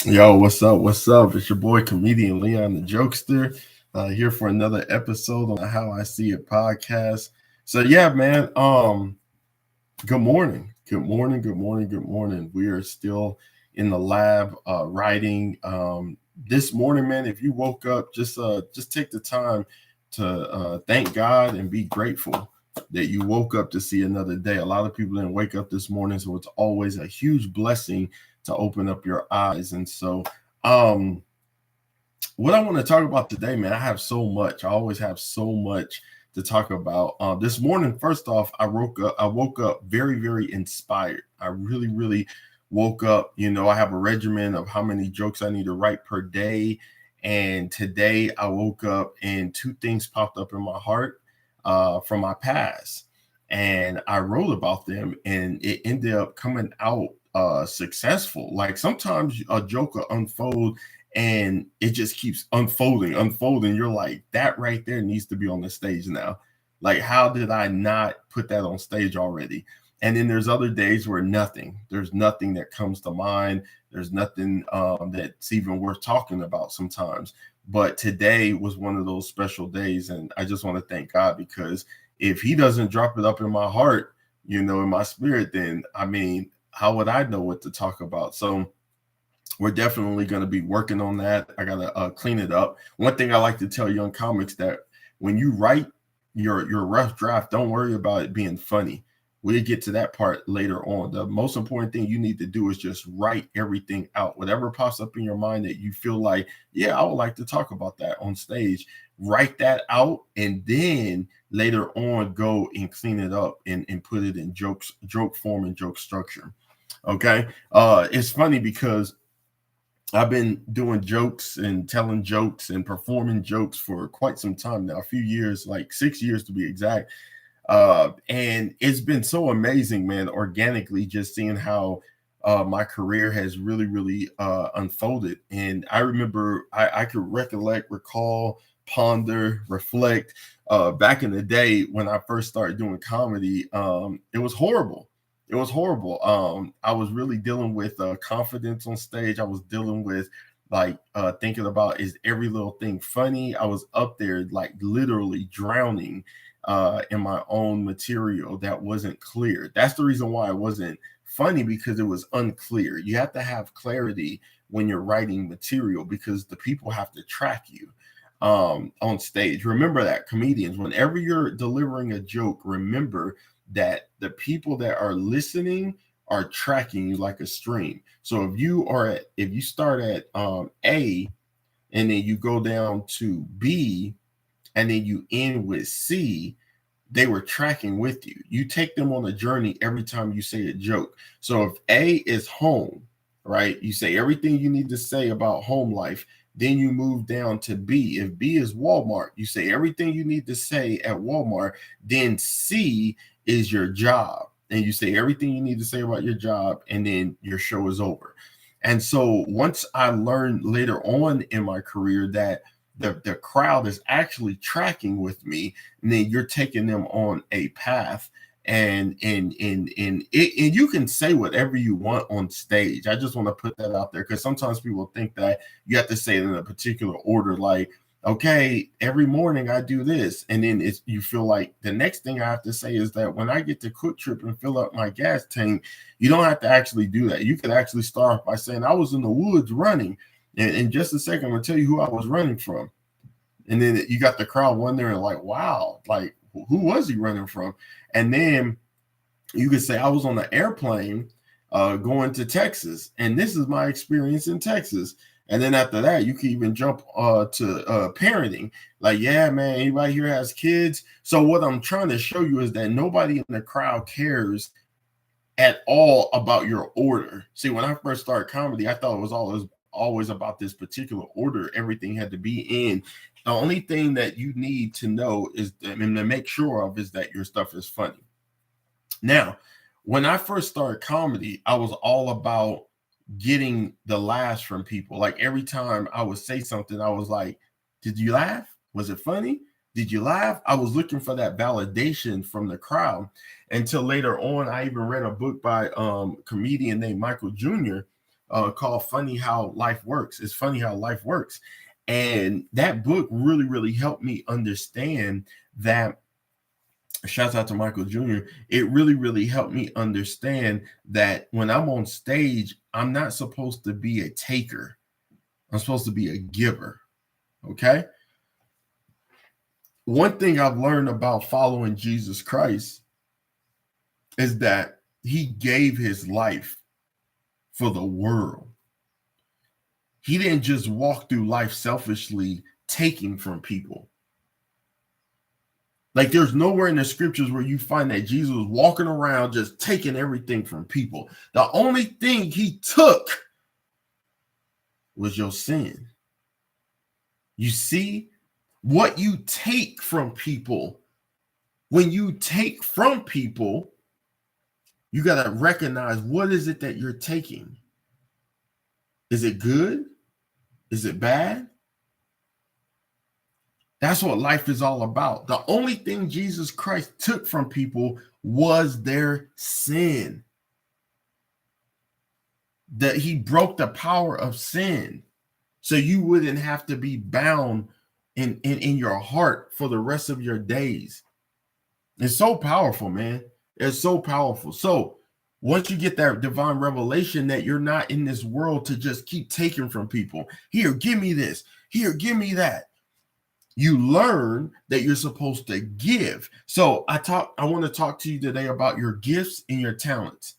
Yo, what's up? What's up? It's your boy, comedian Leon the Jokester, here for another episode on the How I See It podcast. So yeah, man. Good morning. Good morning. Good morning. Good morning. We are still in the lab writing. This morning, man. If you woke up, just take the time to thank God and be grateful that you woke up to see another day. A lot of people didn't wake up this morning, so it's always a huge blessing to open up your eyes. And so, um, what I want to talk about today, man, I have so much. I always have so much to talk about. This morning, first off, I woke up. I woke up very, very inspired. I really, really woke up. I have a regimen of how many jokes I need to write per day. And today, I woke up and two things popped up in my heart from my past, and I wrote about them, and it ended up coming out successful. Like sometimes a joke will unfold and it just keeps unfolding. You're like, that right there needs to be on the stage now. Like, how did I not put that on stage already? And then there's other days where there's nothing that comes to mind. There's nothing that's even worth talking about sometimes. But today was one of those special days. And I just want to thank God, because if he doesn't drop it up in my heart, in my spirit, then I mean, how would I know what to talk about? So we're definitely going to be working on that. I got to clean it up. One thing I like to tell young comics, that when you write your rough draft, don't worry about it being funny. We'll get to that part later on. The most important thing you need to do is just write everything out. Whatever pops up in your mind that you feel like, yeah, I would like to talk about that on stage, write that out, and then later on go and clean it up and put it in joke form and joke structure. Okay. It's funny because I've been doing jokes and telling jokes and performing jokes for quite some time now, a few years, like 6 years to be exact. And it's been so amazing, man, organically, just seeing how my career has really, really unfolded. And I remember I could recall, ponder, reflect back in the day when I first started doing comedy. It was horrible. It was horrible. I was really dealing with confidence on stage. I was dealing with like thinking about, is every little thing funny? I was up there like literally drowning in my own material that wasn't clear. That's the reason why it wasn't funny, because it was unclear. You have to have clarity when you're writing material, because the people have to track you on stage. Remember that, comedians, whenever you're delivering a joke, remember that the people that are listening are tracking you like a stream. So if you start at A and then you go down to B and then you end with C, they were tracking with you. You take them on a journey every time you say a joke. So if A is home, right? You say everything you need to say about home life. Then you move down to B. If B is Walmart, you say everything you need to say at Walmart. Then C is your job. And you say everything you need to say about your job, and then your show is over. And so once I learned later on in my career that the crowd is actually tracking with me, and then you're taking them on a path, and you can say whatever you want on stage. I just want to put that out there, because sometimes people think that you have to say it in a particular order, like, okay, every morning I do this, and then you feel like the next thing I have to say is that when I get to Quick Trip and fill up my gas tank. You don't have to actually do that. You could actually start by saying, I was in the woods running, and in just a second I'm gonna tell you who I was running from. And then you got the crowd wondering, like, wow, like, who was he running from? And then you could say, I was on an airplane going to Texas, and this is my experience in Texas. And then after that, you can even jump to parenting. Like, yeah, man, anybody here has kids? So what I'm trying to show you is that nobody in the crowd cares at all about your order. See, when I first started comedy, I thought it was always about this particular order everything had to be in. The only thing that you need to know is, and to make sure of, is that your stuff is funny. Now, when I first started comedy, I was all about getting the laughs from people. Like every time I would say something, I was like, did you laugh? Was it funny? Did you laugh? I was looking for that validation from the crowd, until later on, I even read a book by a comedian named Michael Jr., called Funny How Life Works. It's funny how life works. And that book really, really helped me understand that. Shouts out to Michael Jr. It really, really helped me understand that when I'm on stage, I'm not supposed to be a taker. I'm supposed to be a giver. Okay. One thing I've learned about following Jesus Christ is that he gave his life for the world. He didn't just walk through life selfishly taking from people. Like there's nowhere in the scriptures where you find that Jesus was walking around just taking everything from people. The only thing he took was your sin. You see, what you take from people, when you take from people, you got to recognize what is it that you're taking. Is it good? Is it bad? That's what life is all about. The only thing Jesus Christ took from people was their sin. That he broke the power of sin so you wouldn't have to be bound in your heart for the rest of your days. It's so powerful, man. It's so powerful. So once you get that divine revelation that you're not in this world to just keep taking from people. Here, give me this. Here, give me that. You learn that you're supposed to give. So I want to talk to you today about your gifts and your talents.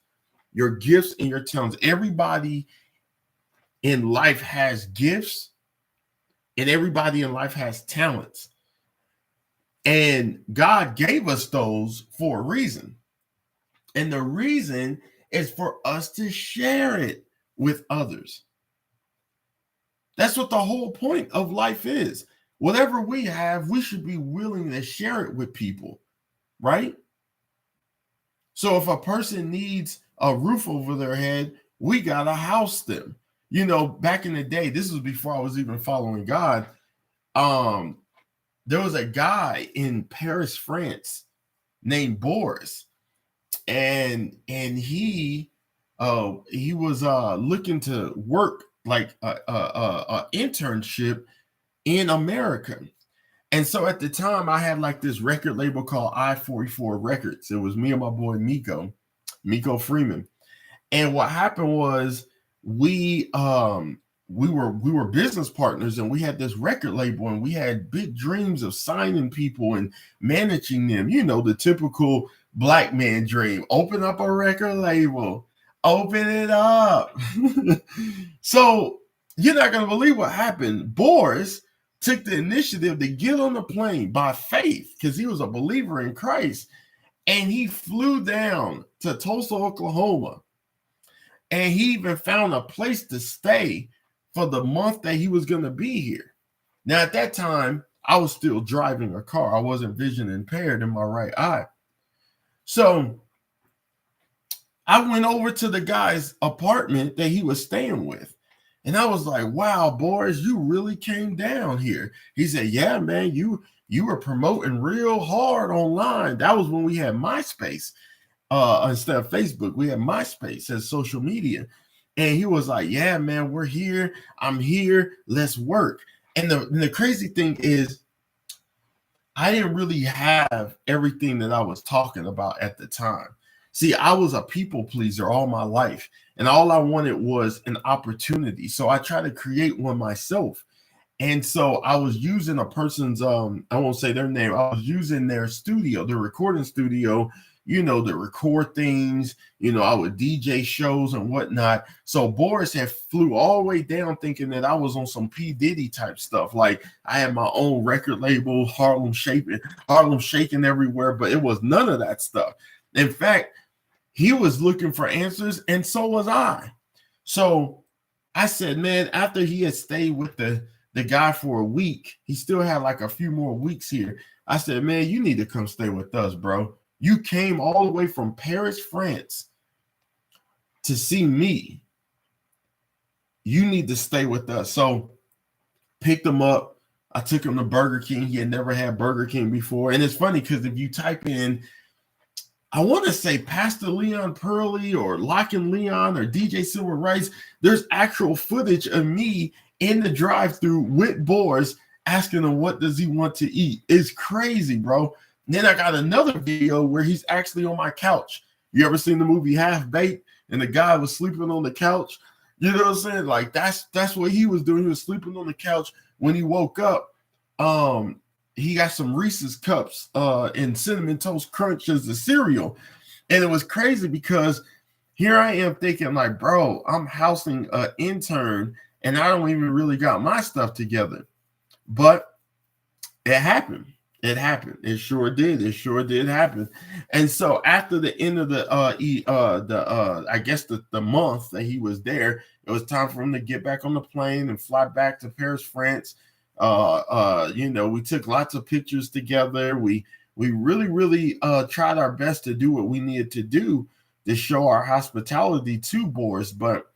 Your gifts and your talents. Everybody in life has gifts, and everybody in life has talents. And God gave us those for a reason. And the reason is for us to share it with others. That's what the whole point of life is. Whatever we have, we should be willing to share it with people, right? So if a person needs a roof over their head, we got to house them. You know, back in the day, this was before I was even following God. There was a guy in Paris, France named Boris. And he was looking to work like a internship in America. And so at the time I had like this record label called I-44 Records. It was me and my boy Miko Freeman. And what happened was we were business partners, and we had this record label, and we had big dreams of signing people and managing them. You know, the typical Black man dream: open up a record label, open it up. So you're not going to believe what happened. Boris took the initiative to get on the plane by faith because he was a believer in Christ. And he flew down to Tulsa, Oklahoma. And he even found a place to stay for the month that he was going to be here. Now, at that time, I was still driving a car. I wasn't vision impaired in my right eye. So I went over to the guy's apartment that he was staying with. And I was like, wow, Boris, you really came down here. He said, yeah, man, you were promoting real hard online. That was when we had MySpace instead of Facebook. We had MySpace as social media. And he was like, yeah, man, we're here. I'm here. Let's work. And the crazy thing is, I didn't really have everything that I was talking about at the time. See, I was a people pleaser all my life, and all I wanted was an opportunity. So I tried to create one myself. And so I was using a person's, I won't say their name, I was using their studio, their recording studio, you know, to record things. You know, I would DJ shows and whatnot. So Boris had flew all the way down thinking that I was on some P. Diddy type stuff. Like I had my own record label, Harlem Shaking everywhere, but it was none of that stuff. In fact, he was looking for answers, and so was I. So I said, man, after he had stayed with the guy for a week, he still had like a few more weeks here. I said, man, you need to come stay with us, bro. You came all the way from Paris, France to see me. You need to stay with us. So picked him up. I took him to Burger King. He had never had Burger King before. And it's funny because if you type in I want to say Pastor Leon Pearly or Lockin' Leon or DJ Silver Rice. There's actual footage of me in the drive-thru with Boris asking him what does he want to eat. It's crazy, bro. And then I got another video where he's actually on my couch. You ever seen the movie Half Baked and the guy was sleeping on the couch? You know what I'm saying? Like that's what he was doing. He was sleeping on the couch. When he woke up, he got some Reese's cups and Cinnamon Toast Crunch as the cereal. And it was crazy because here I am thinking like, bro, I'm housing an intern and I don't even really got my stuff together. But it happened. It happened. It sure did. It sure did happen. And so after the end of the I guess the month that he was there, it was time for him to get back on the plane and fly back to Paris, France. We took lots of pictures together. We really tried our best to do what we needed to do to show our hospitality to Boris. But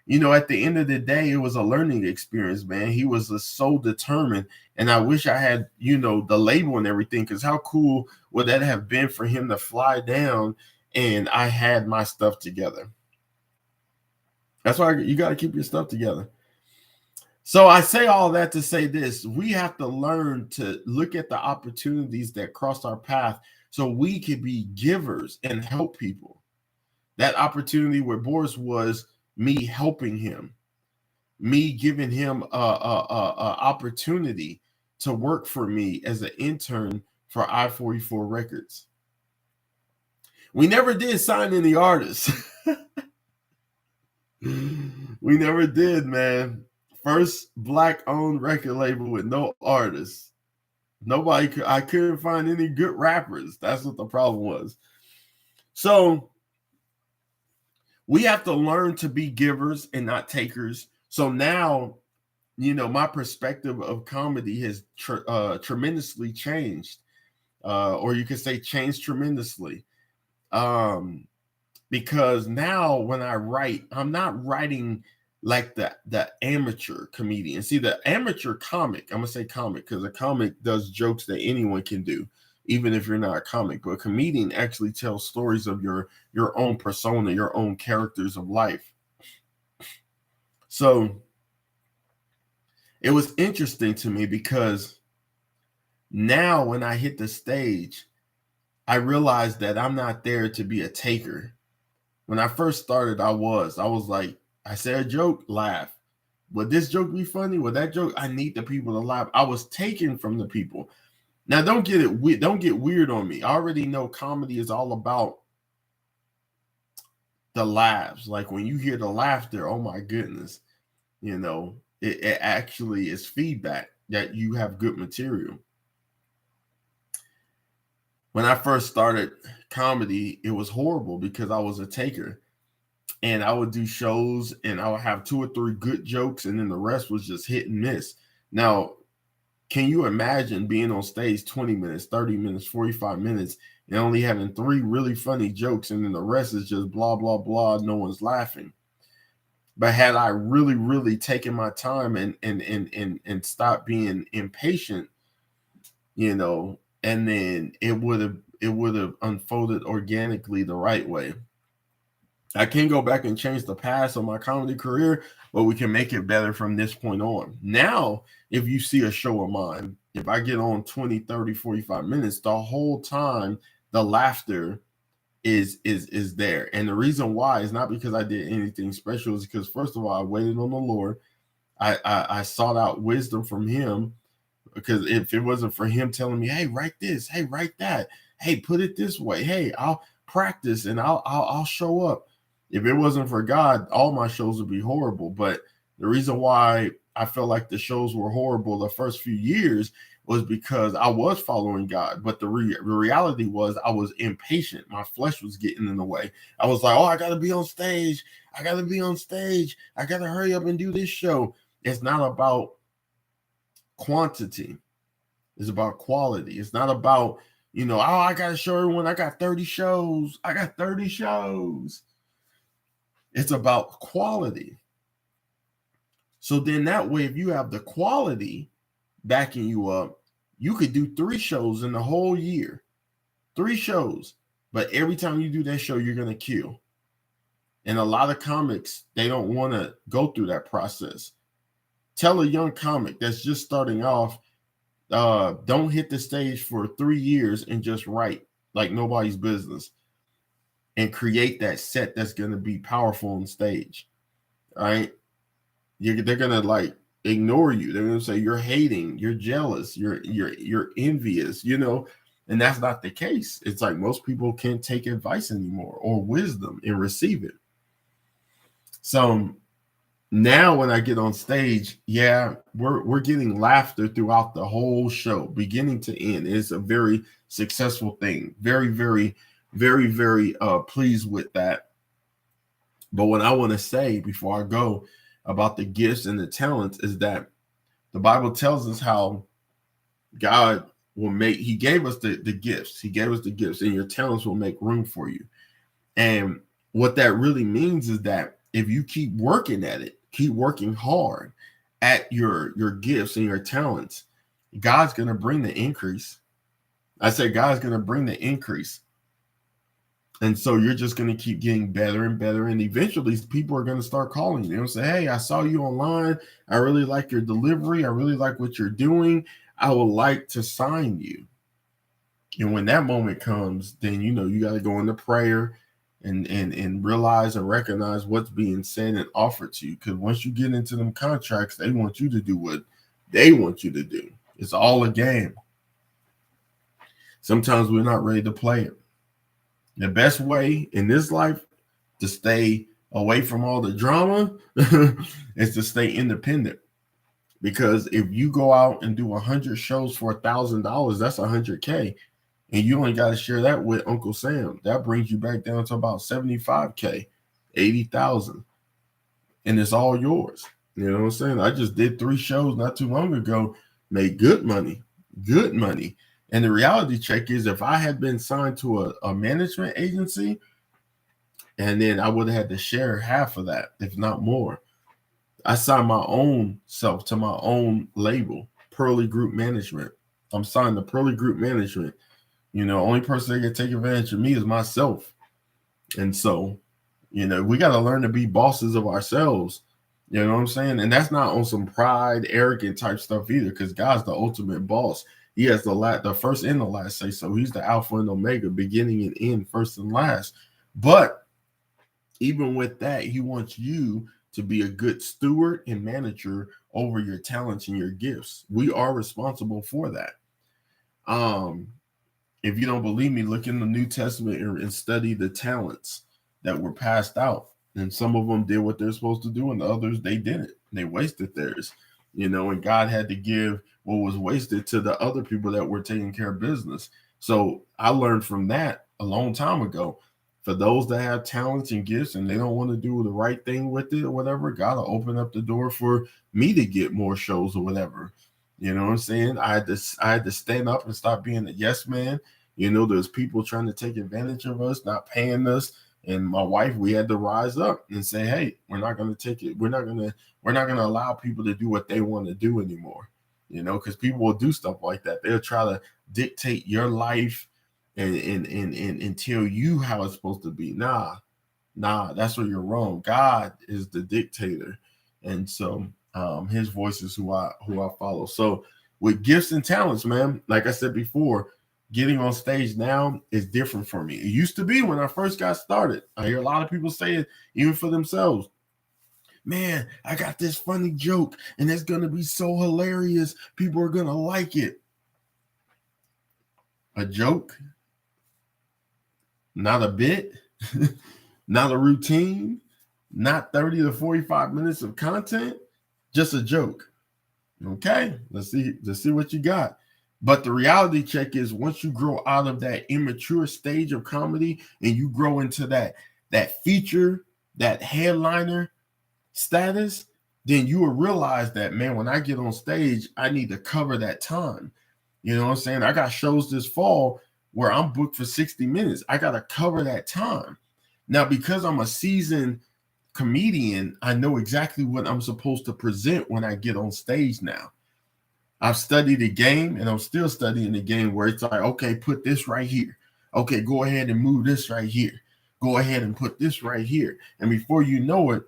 at the end of the day, it was a learning experience, man. He was so determined. And I wish I had, the label and everything, because how cool would that have been for him to fly down and I had my stuff together. That's why you got to keep your stuff together. So I say all that to say this: we have to learn to look at the opportunities that cross our path so we can be givers and help people. That opportunity where Boris was me helping him, me giving him a opportunity to work for me as an intern for I-44 Records. We never did sign any artists. We never did, man. First Black-owned record label with no artists. I couldn't find any good rappers. That's what the problem was. So we have to learn to be givers and not takers. So now, my perspective of comedy has tremendously changed, or you could say changed tremendously. Because now when I write, I'm not writing like the amateur comedian. See, the amateur comic, I'm gonna say comic because a comic does jokes that anyone can do, even if you're not a comic. But a comedian actually tells stories of your own persona, your own characters of life. So it was interesting to me because now when I hit the stage, I realized that I'm not there to be a taker. When I first started, I was like, I said a joke, laugh. Would this joke be funny? Would that joke? I need the people to laugh. I was taking from the people. Now, don't get weird on me. I already know comedy is all about the laughs. Like when you hear the laughter, oh my goodness, it actually is feedback that you have good material. When I first started comedy, it was horrible because I was a taker. And I would do shows and I would have 2 or 3 good jokes and then the rest was just hit and miss. Now, can you imagine being on stage 20 minutes, 30 minutes, 45 minutes and only having 3 really funny jokes and then the rest is just blah, blah, blah. No one's laughing. But had I really taken my time and stopped being impatient, and then it would have unfolded organically the right way. I can't go back and change the past of my comedy career, but we can make it better from this point on. Now, if you see a show of mine, if I get on 20, 30, 45 minutes, the whole time the laughter is there. And the reason why is not because I did anything special, is because first of all, I waited on the Lord. I sought out wisdom from him, because if it wasn't for him telling me, hey, write this, hey, write that, hey, put it this way, hey, I'll practice and I'll show up. If it wasn't for God, all my shows would be horrible. But the reason why I felt like the shows were horrible the first few years was because I was following God. But the reality was I was impatient. My flesh was getting in the way. I was like, oh, I got to be on stage. I got to be on stage. I got to hurry up and do this show. It's not about quantity. It's about quality. It's not about, oh, I got to show everyone I got 30 shows. I got 30 shows. It's about quality. So then that way, if you have the quality backing you up, you could do 3 shows in the whole year. 3 shows. But every time you do that show, you're going to kill. And a lot of comics, they don't want to go through that process. Tell a young comic that's just starting off, don't hit the stage for 3 years and just write like nobody's business and create that set that's going to be powerful on stage. All right. They're going to like ignore you. They're going to say you're hating, you're jealous, you're envious, and that's not the case. It's like most people can't take advice anymore or wisdom and receive it. So now when I get on stage, we're getting laughter throughout the whole show, beginning to end. It's a very successful thing. Very, very, very, very pleased with that. But what I want to say before I go about the gifts and the talents is that the Bible tells us how God he gave us the gifts. He gave us the gifts, and your talents will make room for you. And what that really means is that if you keep working at it, keep working hard at your gifts and your talents, God's going to bring the increase. I said God's going to bring the increase. And so you're just going to keep getting better and better. And eventually people are going to start calling you. They'll say, hey, I saw you online. I really like your delivery. I really like what you're doing. I would like to sign you. And when that moment comes, then, you got to go into prayer and realize and recognize what's being said and offered to you. Because once you get into them contracts, they want you to do what they want you to do. It's all a game. Sometimes we're not ready to play it. The best way in this life to stay away from all the drama is to stay independent. Because if you go out and do 100 shows for $1,000, that's $100K. And you only got to share that with Uncle Sam. That brings you back down to about $75K, $80,000. And it's all yours. You know what I'm saying? I just did 3 shows not too long ago, made good money. And the reality check is if I had been signed to a management agency, and then I would have had to share half of that, if not more. I signed my own self to my own label, Pearly Group Management. I'm signed to Pearly Group Management. Only person that can take advantage of me is myself. And so, we got to learn to be bosses of ourselves. You know what I'm saying? And that's not on some pride, arrogant type stuff either, because God's the ultimate boss. He has the first and the last say so. He's the Alpha and Omega, beginning and end, first and last. But even with that, he wants you to be a good steward and manager over your talents and your gifts. We are responsible for that. If you don't believe me, look in the New Testament and study the talents that were passed out. And some of them did what they're supposed to do, and the others, they didn't. They wasted theirs, and God had to give what was wasted to the other people that were taking care of business. So I learned from that a long time ago. For those that have talents and gifts and they don't want to do the right thing with it or whatever, God will open up the door for me to get more shows or whatever. You know what I'm saying? I had to stand up and stop being a yes man. There's people trying to take advantage of us, not paying us. And my wife, we had to rise up and say, hey, we're not going to take it. We're not going to allow people to do what they want to do anymore. Because people will do stuff like that. They'll try to dictate your life and tell you how it's supposed to be. Nah, that's where you're wrong. God is the dictator. And so his voice is who I follow. So with gifts and talents, man, like I said before, getting on stage now is different for me. It used to be when I first got started. I hear a lot of people say it even for themselves. Man, I got this funny joke and it's going to be so hilarious. People are going to like it. A joke? Not a bit, not a routine, not 30 to 45 minutes of content, just a joke. Okay, let's see what you got. But the reality check is once you grow out of that immature stage of comedy and you grow into that feature, that headliner status, then you will realize that, man, when I get on stage, I need to cover that time. You know what I'm saying? I got shows this fall where I'm booked for 60 minutes. I got to cover that time. Now, because I'm a seasoned comedian, I know exactly what I'm supposed to present when I get on stage now. I've studied the game and I'm still studying the game where it's like, okay, put this right here. Okay, go ahead and move this right here. Go ahead and put this right here. And before you know it,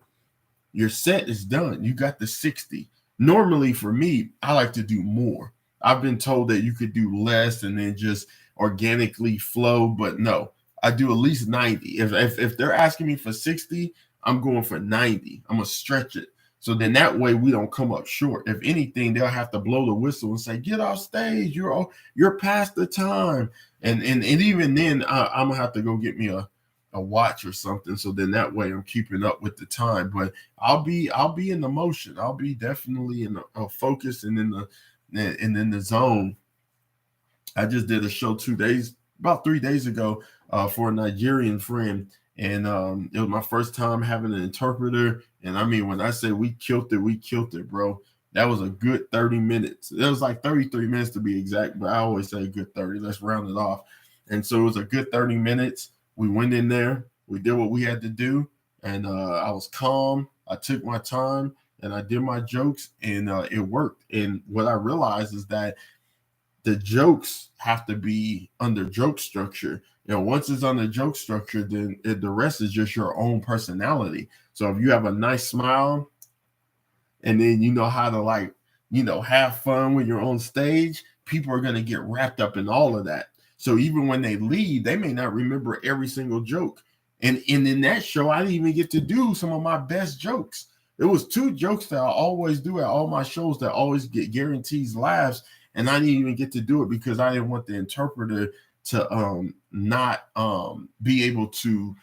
your set is done. You got the 60. Normally for me, I like to do more. I've been told that you could do less and then just organically flow, but no, I do at least 90. If they're asking me for 60, I'm going for 90. I'm gonna stretch it. So then that way we don't come up short. If anything, they'll have to blow the whistle and say, "Get off stage. You're past the time." And even then, I'm gonna have to go get me a watch or something. So then that way I'm keeping up with the time. But I'll be in the motion. I'll be definitely in the focus and in the zone. I just did a show about 3 days ago, for a Nigerian friend, and it was my first time having an interpreter. And I mean, when I say we killed it, bro. That was a good 30 minutes. It was like 33 minutes to be exact, but I always say a good 30. Let's round it off. And so it was a good 30 minutes. We went in there, we did what we had to do, and I was calm. I took my time and I did my jokes, and it worked. And what I realized is that the jokes have to be under joke structure. Once it's under joke structure, then the rest is just your own personality. So if you have a nice smile, and then you know how to, like, have fun when you're on stage, people are going to get wrapped up in all of that. So even when they leave, they may not remember every single joke. And in that show, I didn't even get to do some of my best jokes. There was 2 jokes that I always do at all my shows that always get guarantees laughs, and I didn't even get to do it because I didn't want the interpreter to not be able to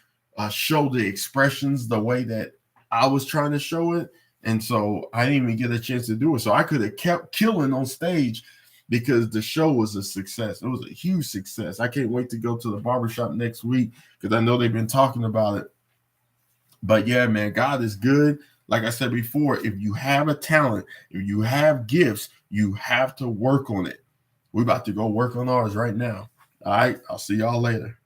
show the expressions the way that I was trying to show it. And so I didn't even get a chance to do it. So I could have kept killing on stage because the show was a success. It was a huge success. I can't wait to go to the barbershop next week because I know they've been talking about it. But yeah, man, God is good. Like I said before, if you have a talent, if you have gifts, you have to work on it. We're about to go work on ours right now. All right. I'll see y'all later.